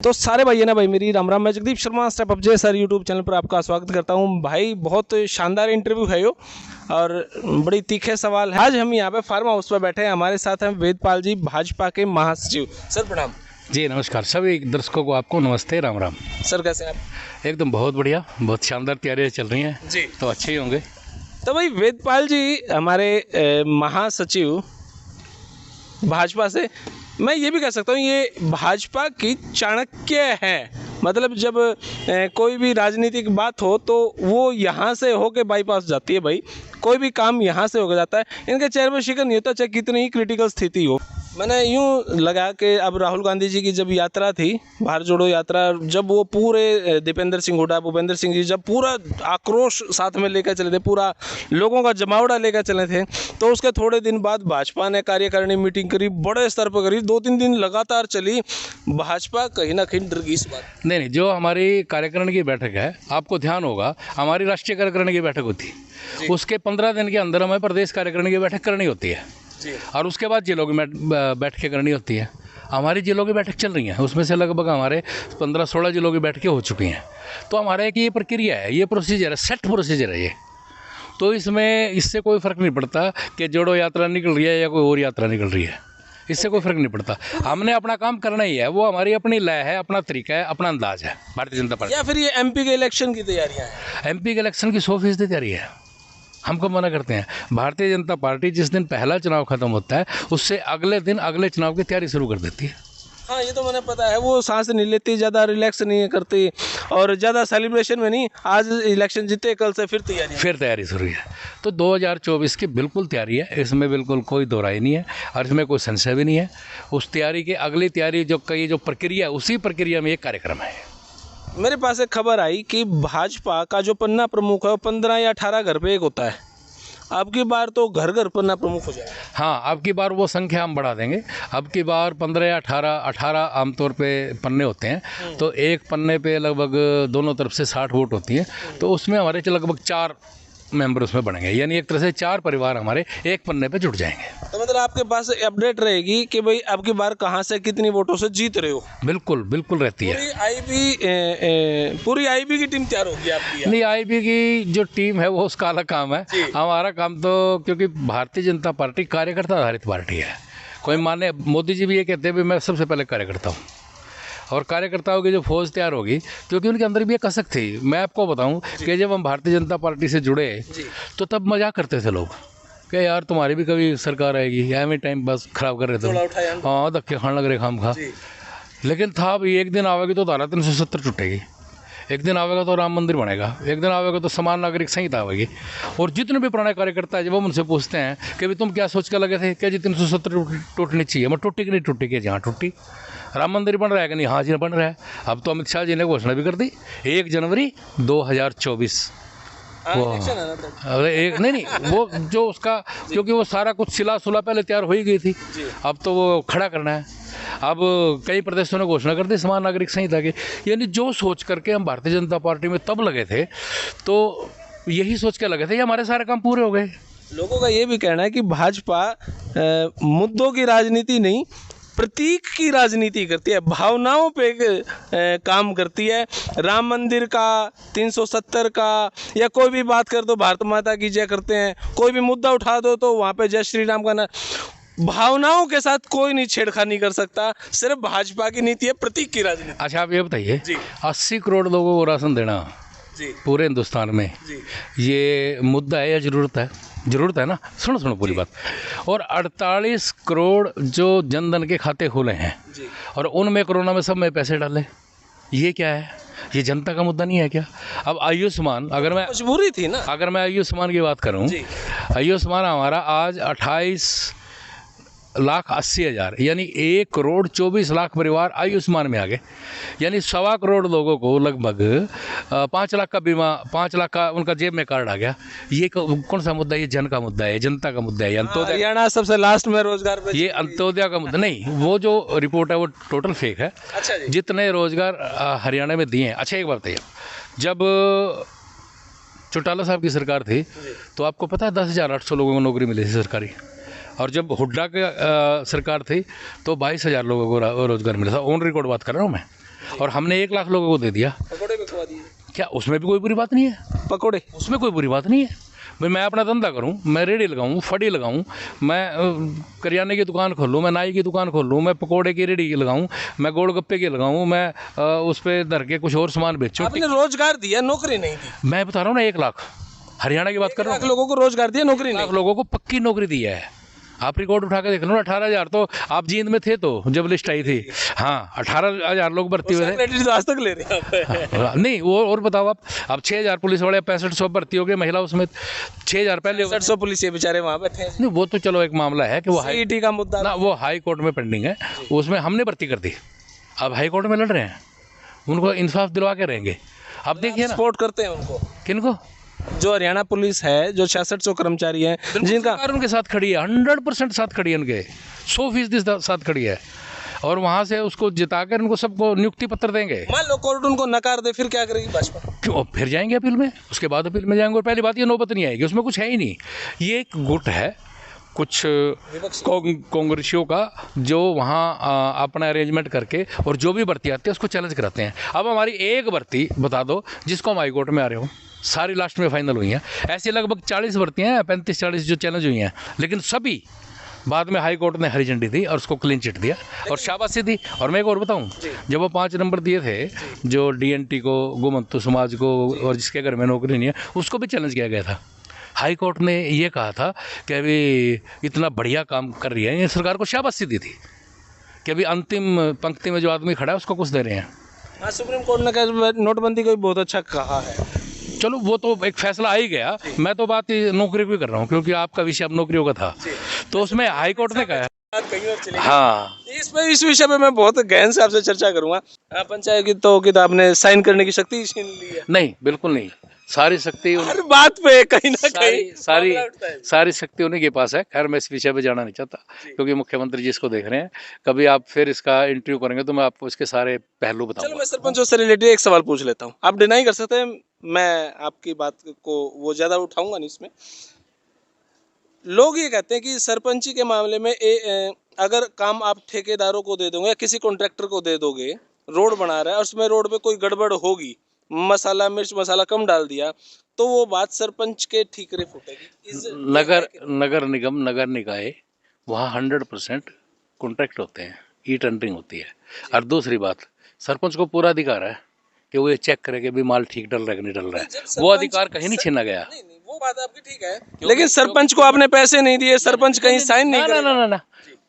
तो सारे भाई है ना भाई, मेरी राम राम। मैं जगदीप शर्मा स्टेप अप जे सर यूट्यूब चैनल पर आपका स्वागत करता हूँ। भाई बहुत शानदार इंटरव्यू है यो और बड़ी तीखे सवाल है। आज हम यहाँ पे फार्म हाउस पर बैठे हैं, हमारे साथ हैं वेदपाल जी, भाजपा के महासचिव। सर प्रणाम। जी नमस्कार सभी दर्शकों को, आपको नमस्ते, राम राम। सर कैसे हैं आप? एकदम बहुत बढ़िया, बहुत शानदार तैयारियां चल रही हैं जी। तो अच्छे ही होंगे। तो भाई वेदपाल जी हमारे महासचिव भाजपा से, मैं ये भी कह सकता हूँ ये भाजपा की चाणक्य है। मतलब जब कोई भी राजनीतिक बात हो तो वो यहाँ से होके बाईपास जाती है भाई, कोई भी काम यहाँ से होकर जाता है। इनके चेहरे पर शिकन नहीं होता, चाहे कितनी ही क्रिटिकल स्थिति हो। मैंने यूँ लगा कि अब राहुल गांधी जी की जब यात्रा थी, भारत जोड़ो यात्रा, जब वो पूरे दीपेंद्र सिंह हुड्डा, भूपेंद्र सिंह जी जब पूरा आक्रोश साथ में लेकर चले थे, पूरा लोगों का जमावड़ा लेकर चले थे, तो उसके थोड़े दिन बाद भाजपा ने कार्यकारिणी मीटिंग करी, बड़े स्तर पर करी, 2-3 दिन लगातार चली। भाजपा कहीं ना कहीं डर गई इस बात। नहीं, जो हमारी कार्यकारिणी की बैठक है, आपको ध्यान होगा हमारी राष्ट्रीय कार्यकारिणी की बैठक होती है, उसके 15 दिन के अंदर हमें प्रदेश कार्यकारिणी की बैठक करनी होती है और उसके बाद जिलों की बैठकें करनी होती है। हमारी जिलों की बैठक चल रही हैं, उसमें से लगभग हमारे 15-16 जिलों की बैठकें हो चुकी हैं। तो हमारा एक ये प्रक्रिया है, ये प्रोसीजर है, सेट प्रोसीजर है ये। तो इससे कोई फ़र्क नहीं पड़ता कि जोड़ो यात्रा निकल रही है या कोई और यात्रा निकल रही है, इससे कोई फ़र्क नहीं पड़ता। हमने अपना काम करना ही है, वो हमारी अपनी लय है, अपना तरीका है, अपना अंदाज है भारतीय जनता पार्टी। या फिर ये एमपी के इलेक्शन की तैयारियां हैं? एमपी के इलेक्शन की 100% तैयारी है। हम कब मना करते हैं? भारतीय जनता पार्टी जिस दिन पहला चुनाव खत्म होता है उससे अगले दिन अगले चुनाव की तैयारी शुरू कर देती है। हाँ, ये तो मैंने पता है। वो सांस नहीं लेती, ज़्यादा रिलैक्स नहीं करती और ज़्यादा सेलिब्रेशन में नहीं। आज इलेक्शन जीते, कल से फिर तैयारी शुरू है। तो 2024 की बिल्कुल तैयारी है, इसमें बिल्कुल कोई दो राय नहीं है और इसमें कोई संशय भी नहीं है। उस तैयारी की अगली तैयारी जो प्रक्रिया है, उसी प्रक्रिया में एक कार्यक्रम है। मेरे पास एक खबर आई कि भाजपा का जो पन्ना प्रमुख है वो 15 या 18 घर पे एक होता है। अब की बार तो घर घर पन्ना प्रमुख हो जाएगा। हाँ, अब की बार वो संख्या हम बढ़ा देंगे। अब की बार 15 या 18 आमतौर पे पन्ने होते हैं, तो एक पन्ने पे लगभग दोनों तरफ से 60 वोट होती हैं। तो उसमें हमारे लगभग 4 मेंबर उसमें बनेंगे, यानी एक तरह से 4 परिवार हमारे एक पन्ने पे जुड़ जाएंगे। तो मतलब आपके पास अपडेट रहेगी कि भाई अब की बार कहाँ से कितनी वोटों से जीत रहे हो? बिल्कुल बिल्कुल रहती है। पूरी आईबी की टीम तैयार होगी आपकी? नहीं, आईबी की जो टीम है वो उसका अलग काम है। हमारा काम तो, क्योंकि भारतीय जनता पार्टी कार्यकर्ता आधारित पार्टी है। कोई माने, मोदी जी भी ये कहते हैं भी मैं सबसे पहले कार्यकर्ता हूँ, और कार्यकर्ताओं की जो फौज तैयार होगी, क्योंकि उनके अंदर भी एक कसक थी। मैं आपको बताऊं कि जब हम भारतीय जनता पार्टी से जुड़े तो तब मजाक करते थे लोग कि यार तुम्हारी भी कभी सरकार आएगी, एवं टाइम बस खराब कर रहे थे। हाँ, धक्के खाने लग रहे खाम खा। लेकिन था भी, एक दिन आवेगी तो धारा 370 टूटेगी, एक दिन आवेगा तो राम मंदिर बनेगा, एक दिन आवेगा तो समान नागरिक संहिता आवेगी। और जितने भी पुराने कार्यकर्ता है, जब हम उनसे पूछते हैं कि भाई तुम क्या सोच कर लगे थे, क्या जी 370 टूटनी चाहिए, मैं टूटी कि नहीं टूटी, कि जहाँ टूटी। राम मंदिर बन रहा है कि नहीं? हाँ जी बन रहा है। अब तो अमित शाह जी ने घोषणा भी कर दी 1 जनवरी 2024। अरे एक नहीं, वो जो उसका, क्योंकि वो सारा कुछ सिला सुला पहले तैयार हो ही गई थी, अब तो वो खड़ा करना है। अब कई प्रदेशों ने घोषणा कर दी समान नागरिक संहिता की। यानी जो सोच करके हम भारतीय जनता पार्टी में तब लगे थे, तो यही सोच के लगे थे ये हमारे सारे काम पूरे हो गए। लोगों का ये भी कहना है कि भाजपा मुद्दों की राजनीति नहीं, प्रतीक की राजनीति करती है, भावनाओं पे काम करती है। राम मंदिर का, 370 का, या कोई भी बात कर दो भारत माता की जय करते हैं, कोई भी मुद्दा उठा दो तो वहाँ पे जय श्री राम का ना। भावनाओं के साथ कोई नहीं छेड़खानी कर सकता, सिर्फ भाजपा की नीति है, प्रतीक की राजनीति। अच्छा, आप ये बताइए, 80 करोड़ लोगों को राशन देना पूरे हिंदुस्तान में, ये मुद्दा है या ज़रूरत है? ज़रूरत है ना। सुनो पूरी बात। और 48 करोड़ जो जनधन के खाते खोले हैं और उनमें कोरोना में सब में पैसे डाले, ये क्या है? ये जनता का मुद्दा नहीं है क्या? अब आयुष्मान, अगर मैं मजबूरी थी ना, अगर मैं आयुष्मान की बात करूं, आयुष्मान हमारा आज 28,80,000 यानी 1,24,00,000 परिवार आयुष्मान में आ गए। यानी 1.25 करोड़ लोगों को लगभग 5 लाख का बीमा, 5 लाख का उनका जेब में कार्ड आ गया। ये कौन सा मुद्दा है? ये जन का मुद्दा है, जनता का मुद्दा है। अंत्योदय, हरियाणा सबसे लास्ट में रोजगार पे, ये अंत्योदय का मुद्दा नहीं। वो जो रिपोर्ट है वो टोटल फेक है। अच्छा जी। जितने रोजगार हरियाणा में दिए हैं। अच्छा, एक बात बताइए, जब चौटाला साहब की सरकार थी तो आपको पता है 10,800 लोगों को नौकरी मिली थी सरकारी, और जब हुड्डा की सरकार थी तो 22,000 लोगों को रोजगार मिला था। ऑन रिकॉर्ड बात कर रहा हूँ मैं। और हमने 1 लाख लोगों को दे दिया। पकौड़े भी खवा दिए। क्या उसमें भी कोई बुरी बात नहीं है? पकौड़े उसमें कोई बुरी बात नहीं है भाई। मैं अपना धंधा करूं, मैं रेडी लगाऊं, फड़ी लगाऊं, मैं करियाने की दुकान खोलूं, मैं नाई की दुकान खोलूं, मैं पकोड़े की रेडी लगाऊं, मैं गोलगप्पे की लगाऊं, मैं उस पर धर के कुछ और सामान बेचूं। आपने रोजगार दिया, नौकरी नहीं दी। मैं बता रहा हूँ ना, 1 लाख, हरियाणा की बात कर रहा हूँ। 1 लाख लोगों को रोजगार दिया, नौकरी 1 लाख नहीं। लोगों को पक्की नौकरी दी है। आप रिकॉर्ड उठा के देख लो ना, 18,000 तो आप जींद में थे तो जब लिस्ट आई थी। हाँ, 18,000 लोग भर्ती हुए थे। क्रेडिट तो आज तक ले रहे हैं आप। नहीं, वो और बताओ आप 6,000 पुलिस वाले, 6500 भर्ती हो गए महिला, उसमें 6,000 पहले 700 पुलिस बेचारे वहाँ बैठे हैं। नहीं, वो तो चलो एक मामला है कि वो सीईटी का मुद्दा ना, वो हाई कोर्ट में पेंडिंग है, उसमें हमने भर्ती कर दी, अब हाई कोर्ट में लड़ रहे हैं, उनको इंसाफ दिलवा के रहेंगे। अब देखिए ना, सपोर्ट करते हैं उनको, किनको? जो हरियाणा पुलिस है, जो 6600 कर्मचारी हैं, जिनका सरकार उनके साथ खड़ी है, 100% साथ खड़ी है, उनके 100% साथ खड़ी है, और वहाँ से उसको जिताकर उनको सबको नियुक्ति पत्र देंगे। मान लो कोर्ट उनको नकार दे, फिर क्या करेगी भाजपा? क्यों? फिर जाएंगे अपील में, उसके बाद अपील में जाएंगे, और पहली बात ये नौबत नहीं आएगी, उसमें कुछ है ही नहीं। ये एक गुट है कुछ कांग्रेसियों का, जो वहाँ अपना अरेंजमेंट करके और जो भी भर्ती आती है उसको चैलेंज कराते हैं। अब हमारी एक भर्ती बता दो जिसको हम हाई कोर्ट में आ रहे हो, सारी लास्ट में फाइनल हुई हैं। ऐसी लगभग 40 भर्तियाँ हैं, 35-40 जो चैलेंज हुई हैं, लेकिन सभी बाद में हाई कोर्ट ने हरी झंडी दी और उसको क्लीन चिट दिया और शाबाशी दी। और मैं एक और बताऊं, जब वो 5 नंबर दिए थे जो डीएनटी को, गोमंतु समाज को, और जिसके घर में नौकरी नहीं है, उसको भी चैलेंज किया गया था। हाई कोर्ट ने ये कहा था कि अभी इतना बढ़िया काम कर रही है, ये सरकार को शाबाशी दी थी कि अभी अंतिम पंक्ति में जो आदमी खड़ा है उसको कुछ दे रहे हैं। हाँ, सुप्रीम कोर्ट ने कहा नोटबंदी को भी बहुत अच्छा कहा है। चलो वो तो एक फैसला आ ही गया, मैं तो बात नौकरी की कर रहा हूँ, क्योंकि आपका विषय अब नौकरियों का था, तो उसमें हाई कोर्ट ने कहा। हाँ, इस विषय पे मैं बहुत गहन से आपसे चर्चा करूंगा। पंचायत की तो कि आपने साइन करने की शक्ति छीन ली है? नहीं, बिल्कुल नहीं, सारी शक्ति हर बात पे कहीं ना कहीं सारी शक्ति उन्हीं के पास है। खैर, मैं इस विषय पे जाना नहीं चाहता, क्योंकि मुख्यमंत्री जी इसको देख रहे हैं। कभी आप फिर इसका इंटरव्यू करेंगे तो मैं आपको इसके सारे पहलू चलो, बताऊंगा। मैं सरपंचों से रिलेटेड एक सवाल पूछ लेता हूँ, आप डिनाई कर सकते हैं, मैं आपकी बात को वो ज्यादा उठाऊंगा नहीं इसमें। लोग ये कहते हैं कि सरपंची के मामले में अगर काम आप ठेकेदारों को दे दोगे या किसी कॉन्ट्रैक्टर को दे दोगे, रोड बना रहा है और उसमें रोड पे कोई गड़बड़ होगी, मसाला मिर्च मसाला कम डाल दिया, तो वो बात सरपंच के ठीकरे फूटेगी। नगर निगम, नगर निकाय, वहाँ 100% कॉन्ट्रैक्ट होते हैं, ई टेंडरिंग होती है। और दूसरी बात, सरपंच को पूरा अधिकार है कि वो ये चेक करे कि भी माल ठीक डल रहा है कि नहीं डल रहा है, वो अधिकार कहीं नहीं छीना गया। नहीं, वो बात आपकी ठीक है, लेकिन सरपंच को आपने पैसे नहीं दिए, सरपंच कहीं साइन नहीं करेगा। ना,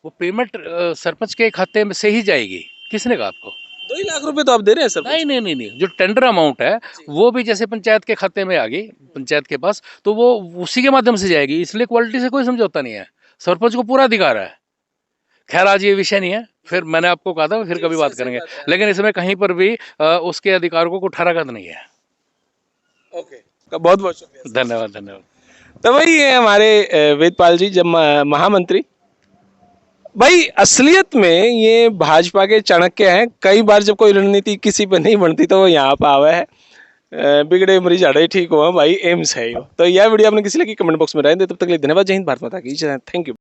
वो पेमेंट सरपंच के खाते में से ही जाएगी। किसने कहा आपको? 2 लाख रुपए तो आप दे रहे हैं सर? नहीं, जो टेंडर अमाउंट है वो भी जैसे पंचायत के खाते में आ गई, पंचायत के पास, तो वो उसी के माध्यम से जाएगी, इसलिए क्वालिटी से कोई समझौता नहीं है। सरपंच को पूरा अधिकार है। खैर, आज ये विषय नहीं है, फिर मैंने आपको कहा था फिर कभी बात करेंगे, लेकिन इसमें कहीं पर भी उसके अधिकारों को ठहरागत नहीं है। ओके, बहुत बहुत शुक्रिया। धन्यवाद। तो वही है हमारे वेदपाल जी, जब महामंत्री। भाई, असलियत में ये भाजपा के चाणक्य हैं। कई बार जब कोई रणनीति किसी पे नहीं बनती तो वो यहाँ पे आवे है। बिगड़े मरीज आड़े ठीक हुआ भाई, एम्स है यो। तो यह वीडियो आपने किसी लगी कमेंट बॉक्स में राय दे। तब तक के लिए धन्यवाद। जय हिंद, भारत माता की जय। Thank you.